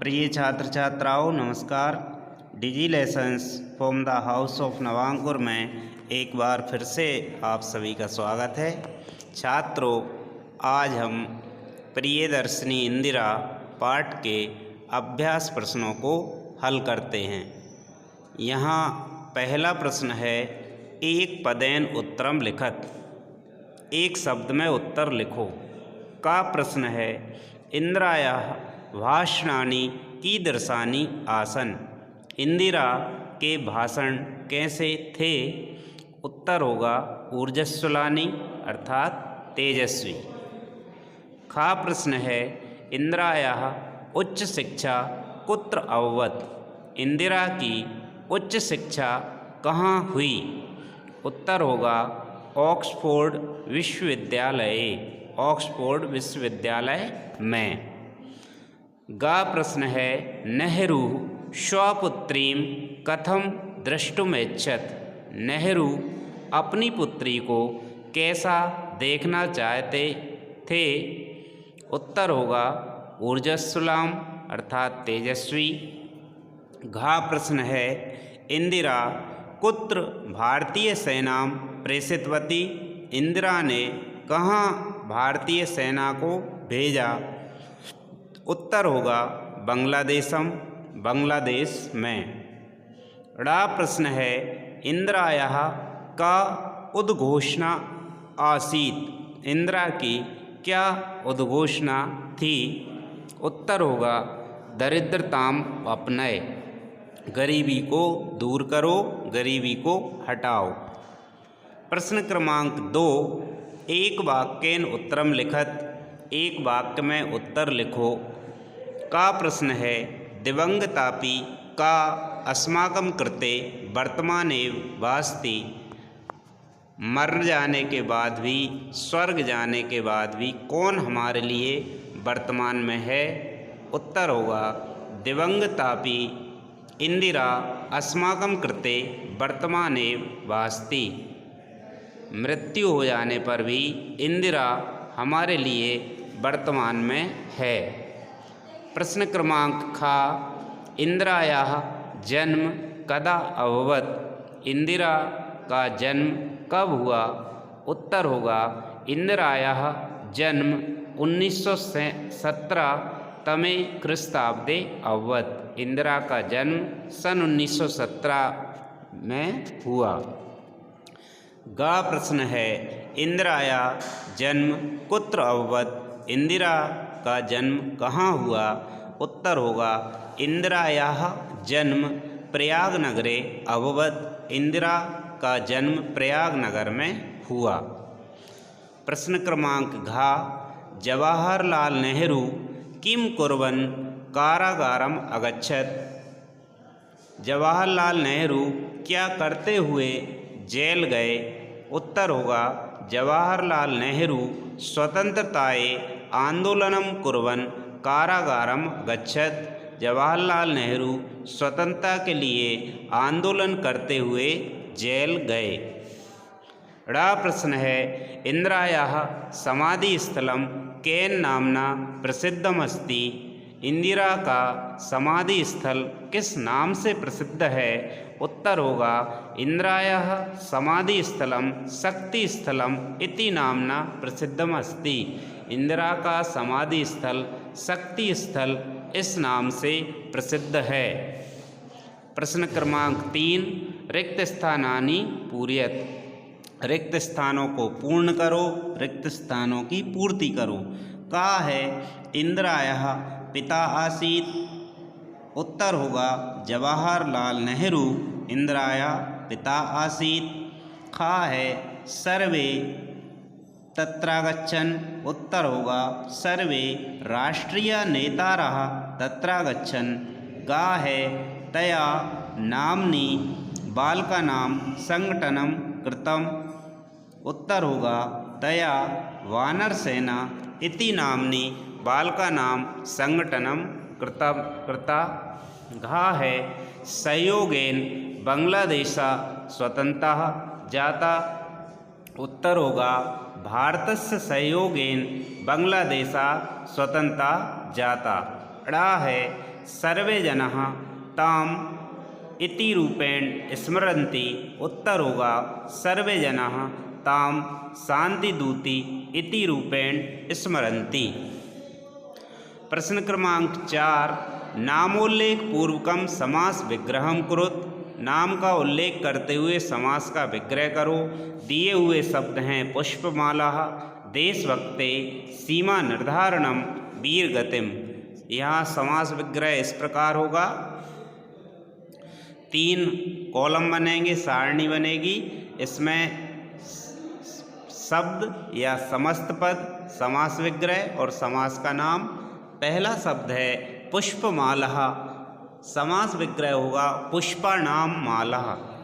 प्रिय छात्र छात्राओं नमस्कार। Digi lessons from the house of Navankur में एक बार फिर से आप सभी का स्वागत है। छात्रों, आज हम प्रियदर्शिनी इंदिरा पाठ के अभ्यास प्रश्नों को हल करते हैं। यहाँ पहला प्रश्न है, एक पदेन उत्तरम लिखत, एक शब्द में उत्तर लिखो। का प्रश्न है, इंदिरायाः भाषणानि कीदृशानि आसन्, इंदिरा के भाषण कैसे थे। उत्तर होगा ऊर्जस्वलानि अर्थात तेजस्वी। खा प्रश्न है, इंदिरायाः उच्च शिक्षा कुत्र अभवत्, इंदिरा की उच्च शिक्षा कहाँ हुई। उत्तर होगा ऑक्सफोर्ड विश्वविद्यालय, ऑक्सफोर्ड विश्वविद्यालय में। गा प्रश्न है, नेहरू स्वपुत्रीं कथम द्रष्टुमिच्छत्, नेहरू अपनी पुत्री को कैसा देखना चाहते थे। उत्तर होगा ऊर्जस्वलाम अर्थात तेजस्वी। घा प्रश्न है, इंदिरा कुत्र भारतीय सेनां प्रेषितवती, इंदिरा ने कहाँ भारतीय सेना को भेजा। उत्तर होगा बांग्लादेशम, बांग्लादेश में। ड़ा प्रश्न है, इंदिरायाः का उद्घोषणा आसीत्, इंदिरा की क्या उद्घोषणा थी। उत्तर होगा दरिद्रताम अपनय, गरीबी को दूर करो, गरीबी को हटाओ। प्रश्न क्रमांक 2, एक वाक्येन उत्तरम लिखत, एक वाक्य में उत्तर लिखो। का प्रश्न है, दिवंगतापि का अस्माकं कृते वर्तमाने वास्ति, मर जाने के बाद भी, स्वर्ग जाने के बाद भी कौन हमारे लिए वर्तमान में है। उत्तर होगा दिवंगतापि इंदिरा अस्माकं कृते वर्तमाने वास्ति, मृत्यु हो जाने पर भी इंदिरा हमारे लिए वर्तमान में है। प्रश्न क्रमांक खा, इंदिरायाः जन्म कदा अभवत्, इंदिरा का जन्म कब हुआ। उत्तर होगा इंदिरायाः जन्म 1917 तमे ख्रीस्ताब्दे अभवत्, इंदिरा का जन्म सन 1917 में हुआ। गा प्रश्न है, इंदिरायाः जन्म कुत्र अभवत्, इंदिरा का जन्म कहाँ हुआ। उत्तर होगा इंदिरायाः जन्म प्रयागनगरे अभवत्, इंदिरा का जन्म प्रयागनगर में हुआ। प्रश्न क्रमांक घा, जवाहरलाल नेहरू किं कुर्वन् कारागारम अगच्छत्, जवाहरलाल नेहरू क्या करते हुए जेल गए। उत्तर होगा जवाहरलाल नेहरू स्वतंत्रताये आंदोलनं कुर्वन् कारागारम गच्छत्, जवाहरलाल नेहरू स्वतंत्रता के लिए आंदोलन करते हुए जेल गए। ड़ा प्रश्न है, इंदिरायाः समाधि स्थलं केन नाम्ना प्रसिद्धमस्ति, इंदिरा का समाधि स्थल किस नाम से प्रसिद्ध है। उत्तर होगा इंदिरायाः समाधि स्थलं शक्ति स्थलम इति नाम्ना प्रसिद्धमस्ति, इंदिरा का समाधि स्थल शक्ति स्थल इस नाम से प्रसिद्ध है। प्रश्न क्रमांक 3, रिक्त स्थानानि पूरयत, रिक्त स्थानों को पूर्ण करो, रिक्त स्थानों की पूर्ति करो। का है, इंदिरायाः पिता आसीत्। उत्तर होगा जवाहरलाल नेहरू इंदिरायाः पिता आसीत्। खा है, सर्वे तत्रागच्छन्। उत्तर होगा सर्वे राष्ट्रीय नेतारः तत्रागच्छन्। गा है, तया नाम्नी बालकानां संगठनं कृतम्। उत्तर होगा तया वानरसेना इति नाम्नी बालकानां संगठनं कृता। घा है, सहयोगेन बांग्लादेशः स्वतंत्रः जाता। उत्तर होगा भारतस्य सहयोगेन बांग्लादेशः स्वतंत्रः जाता। ड़ा है सर्वे जनः ताम इति रूपेण स्मरन्ति। उत्तर होगा सर्वे जनः ताम शांतिदूती इति रूपेण स्मरन्ति। प्रश्न क्रमांक 4, नामोल्लेख पूर्वकम समास विग्रहम कुरुत। नाम का उल्लेख करते हुए समास का विग्रह करो। दिए हुए शब्द हैं पुष्पमाला, देशभक्ते, सीमा निर्धारणम, वीर गतिम। यहाँ समास विग्रह इस प्रकार होगा, 3 कॉलम बनेंगे, सारणी बनेगी। इसमें शब्द या समस्त पद, समास विग्रह और समास का नाम। पहला शब्द है पुष्पमाला, समास विग्रह होगा पुष्पाणाम माला,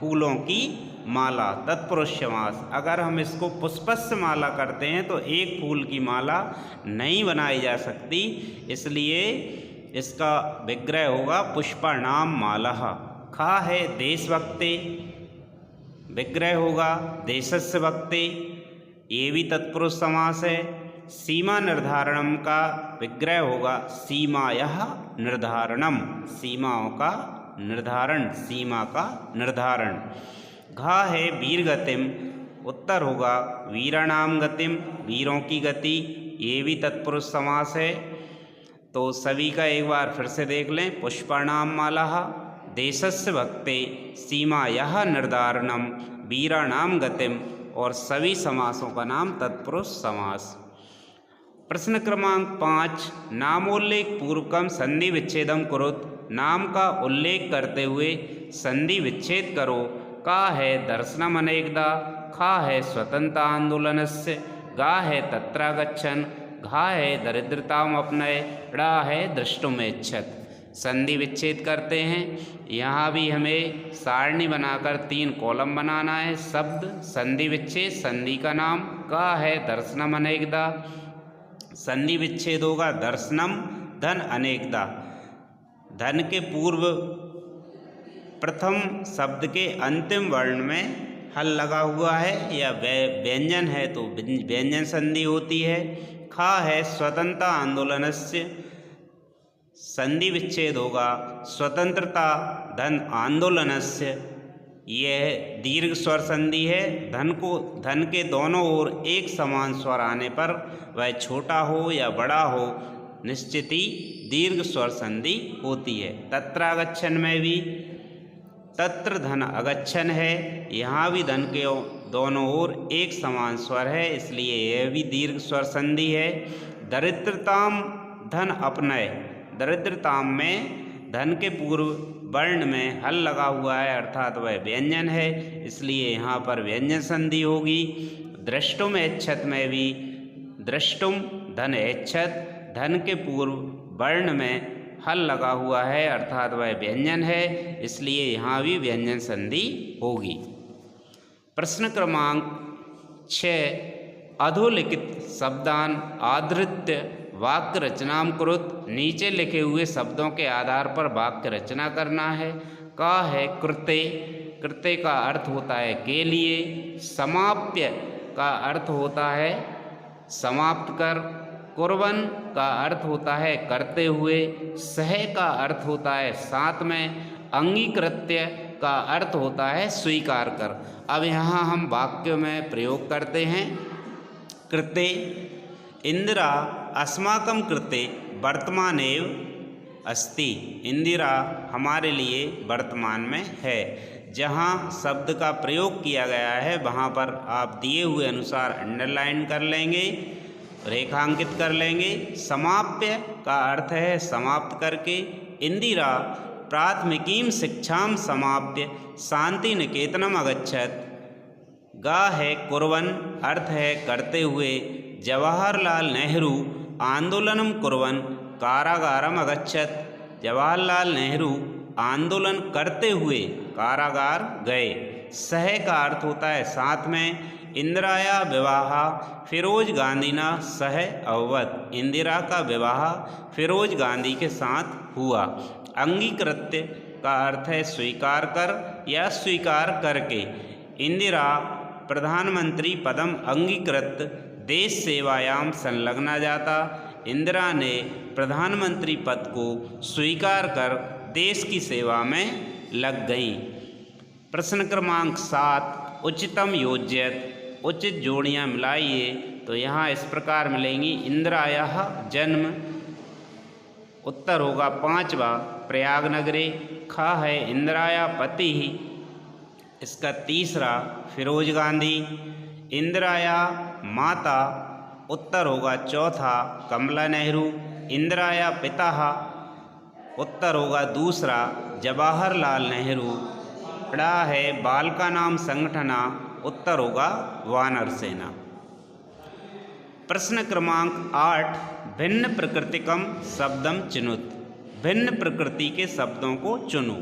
फूलों की माला, तत्पुरुष समास। अगर हम इसको पुष्पस्य माला करते हैं तो एक फूल की माला नहीं बनाई जा सकती, इसलिए इसका विग्रह होगा पुष्पाणाम माला। खा है देशभक्ते, विग्रह होगा देशस्य भक्ते, ये भी तत्पुरुष समास है। सीमा निर्धारणम का विग्रह होगा सीमायः निर्धारणम, सीमाओं का निर्धारण, सीमा का निर्धारण। घा है वीर गतिम, उत्तर होगा वीराणाम गतिम, वीरों की गति, ये भी तत्पुरुष समास है। तो सभी का एक बार फिर से देख लें, पुष्पाणाम माला, देशस्य भक्ते, सीमायः निर्धारणम, वीराणाम गतिम, और सभी समासों का नाम तत्पुरुष समास। प्रश्न क्रमांक 5, नामोल्लेख पूर्वकम संधि विच्छेदम कुरुत। नाम का उल्लेख करते हुए संधि विच्छेद करो। का है दर्शनम अनेकदा, खा है स्वतंत्र आंदोलनस्य, गा है तत्रागच्छन्, घा है दरिद्रताम अपनय, ड़ा है दृष्टुमेच्छत्। संधि विच्छेद करते हैं। यहाँ भी हमें सारणी बनाकर 3 कॉलम बनाना है। शब्द, संधि विच्छेद, संधि का नाम। का है दर्शनम अनेकदा, संधि विच्छेद होगा दर्शनम धन अनेकदा। धन के पूर्व प्रथम शब्द के अंतिम वर्ण में हल लगा हुआ है या व्यंजन है तो व्यंजन संधि होती है। खा है स्वतंत्रता आंदोलनस्य, संधि विच्छेद होगा स्वतंत्रता धन आंदोलनस्य। यह दीर्घ स्वर संधि है। धन के दोनों ओर एक समान स्वर आने पर वह छोटा हो या बड़ा हो, निश्चित ही दीर्घ स्वर संधि होती है। तत्रागच्छन् में भी तत्र धन अगच्छन् है, यहाँ भी धन के दोनों ओर एक समान स्वर है, इसलिए यह भी दीर्घ स्वर संधि है। दरिद्रताम धन अपनय, दरिद्रताम में धन के पूर्व वर्ण में हल लगा हुआ है, अर्थात वह व्यंजन है, इसलिए यहाँ पर व्यंजन संधि होगी। द्रष्टुम एच्छत् में भी द्रष्टुम धन एच्छत्, धन के पूर्व वर्ण में हल लगा हुआ है, अर्थात वह व्यंजन है, इसलिए यहाँ भी व्यंजन संधि होगी। प्रश्न क्रमांक 6, अधोलिखित शब्दान आधृत्य वाक्य रचनाम कुरुत। नीचे लिखे हुए शब्दों के आधार पर वाक्य रचना करना है। का है कृते, कृते का अर्थ होता है के लिए। समाप्य का अर्थ होता है समाप्त कर। कुर्वन् का अर्थ होता है करते हुए। सह का अर्थ होता है साथ में। अंगीकृत्य का अर्थ होता है स्वीकार कर। अब यहाँ हम वाक्य में प्रयोग करते हैं। कृते, इंदिरा अस्माकं कृते वर्तमानेव अस्ति। इंदिरा हमारे लिए वर्तमान में है। जहाँ शब्द का प्रयोग किया गया है वहाँ पर आप दिए हुए अनुसार अंडरलाइन कर लेंगे, रेखांकित कर लेंगे। समाप्य का अर्थ है समाप्त करके। इंदिरा प्राथमिकीं शिक्षां समाप्य शांति निकेतनम अगच्छत्। गा है कुर्वन्, अर्थ है करते हुए। जवाहरलाल नेहरू आंदोलनम कुर्वन् कारागारम अगच्छत्। जवाहरलाल नेहरू आंदोलन करते हुए कारागार गए। सह का अर्थ होता है साथ में। इंदिराया विवाह फिरोज गांधीना सह अभवत्। इंदिरा का विवाह फिरोज गांधी के साथ हुआ। अंगीकृत्य का अर्थ है स्वीकार कर या स्वीकार करके। इंदिरा प्रधानमंत्री पदम अंगीकृत देश सेवायाम संलग्ना जाता। इंदिरा ने प्रधानमंत्री पद को स्वीकार कर देश की सेवा में लग गईं। प्रश्न क्रमांक 7, उच्चतम योज्यत, उचित जोड़ियाँ मिलाइए। तो यहाँ इस प्रकार मिलेंगी, इंदिरायाः जन्म, उत्तर होगा 5वां प्रयाग नगरे। ख है इंदिराया पति, इसका तीसरा फिरोज गांधी। इंदिराया माता, उत्तर होगा चौथा कमला नेहरू। इंदिराया पिता, उत्तर होगा दूसरा जवाहरलाल नेहरू। ड़ा है बाल का नाम संगठना, उत्तर होगा वानर सेना। प्रश्न क्रमांक 8, भिन्न प्रकृतिकम शब्दम चिनुत, भिन्न प्रकृति के शब्दों को चुनो।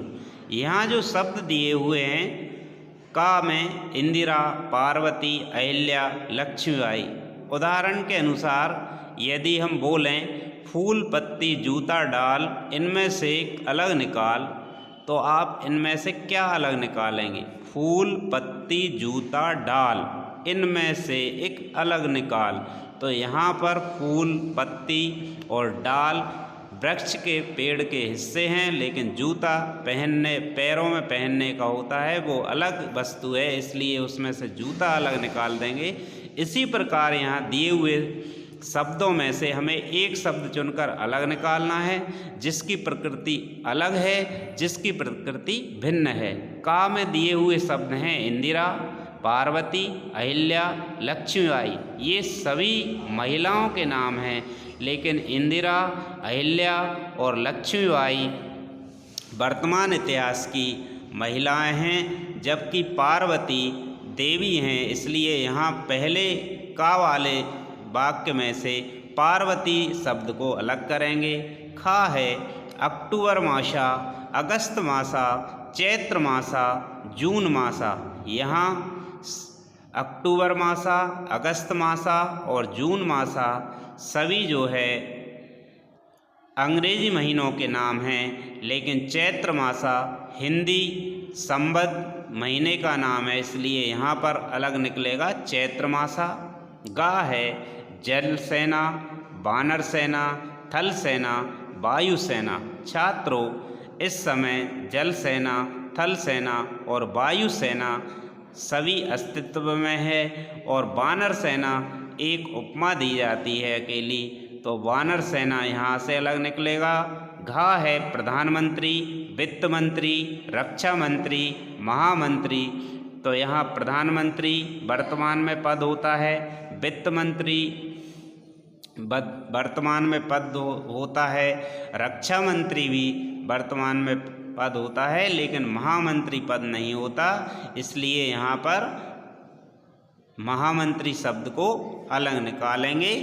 यहाँ जो शब्द दिए हुए हैं, का में इंदिरा, पार्वती, अहिल्या, लक्ष्मीबाई। उदाहरण के अनुसार यदि हम बोलें फूल, पत्ती, जूता, डाल, इनमें से एक अलग निकाल, तो आप इनमें से क्या अलग निकालेंगे? फूल, पत्ती, जूता, डाल, इनमें से एक अलग निकाल। तो यहाँ पर फूल, पत्ती और डाल वृक्ष के पेड़ के हिस्से हैं, लेकिन जूता पहनने, पैरों में पहनने का होता है, वो अलग वस्तु है, इसलिए उसमें से जूता अलग निकाल देंगे। इसी प्रकार यहाँ दिए हुए शब्दों में से हमें एक शब्द चुनकर अलग निकालना है, जिसकी प्रकृति अलग है, जिसकी प्रकृति भिन्न है। का में दिए हुए शब्द हैं इंदिरा, पार्वती, अहिल्या, लक्ष्मीबाई। ये सभी महिलाओं के नाम हैं, लेकिन इंदिरा, अहिल्या और लक्ष्मीबाई वर्तमान इतिहास की महिलाएं हैं, जबकि पार्वती देवी हैं। इसलिए यहाँ पहले का वाले वाक्य में से पार्वती शब्द को अलग करेंगे। खा है अक्टूबर मासा, अगस्त मासा, चैत्र मासा, जून मासा। यहाँ अक्टूबर मासा, अगस्त मासा और जून मासा सभी जो है अंग्रेजी महीनों के नाम हैं, लेकिन चैत्र मासा हिंदी संवत महीने का नाम है, इसलिए यहाँ पर अलग निकलेगा चैत्र मासा। गा है जल सेना, वानर सेना, थल सेना, वायु सेना। छात्रों, इस समय जल सेना, थल सेना और वायु सेना सभी अस्तित्व में है, और वानर सेना एक उपमा दी जाती है अकेली, तो वानर सेना यहाँ से अलग निकलेगा। घा है प्रधानमंत्री, वित्त मंत्री, रक्षा मंत्री, महामंत्री। तो यहाँ प्रधानमंत्री वर्तमान में पद होता है, वित्त मंत्री वर्तमान में पद होता है, रक्षा मंत्री भी वर्तमान में पद होता है, लेकिन महामंत्री पद नहीं होता, इसलिए यहाँ पर महामंत्री शब्द को अलग निकालेंगे।